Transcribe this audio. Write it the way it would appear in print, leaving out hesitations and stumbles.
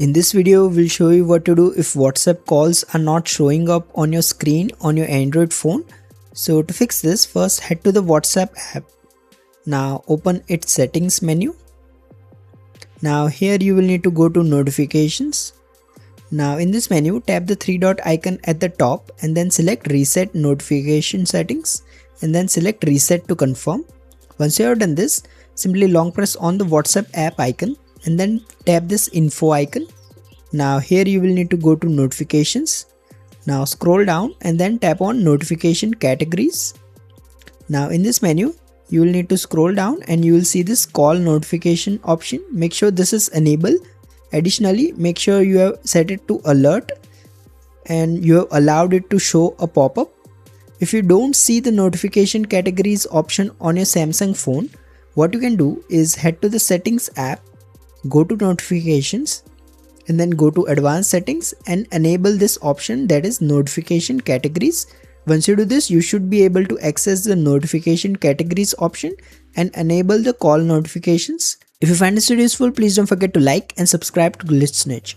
In this video, we'll show you what to do if WhatsApp calls are not showing up on your screen on your Android phone. So to fix this, first head to the WhatsApp app. Now open its settings menu. Now here you will need to go to notifications. Now in this menu, tap the three dot icon at the top and then select reset notification settings and then select reset to confirm. Once you have done this, simply long press on the WhatsApp app icon and then tap this info icon. Now here you will need to go to notifications. Now scroll down and then tap on notification categories. Now in this menu, you will need to scroll down and you will see this call notification option. Make sure this is enabled. Additionally, make sure you have set it to alert and you have allowed it to show a pop-up. If you don't see the notification categories option on your Samsung phone, what you can do is head to the settings app, go to notifications and then go to advanced settings and enable this option, that is notification categories. Once you do this, you should be able to access the notification categories option and enable the call notifications. If you find this video useful, please don't forget to like and subscribe to Glitch Snitch.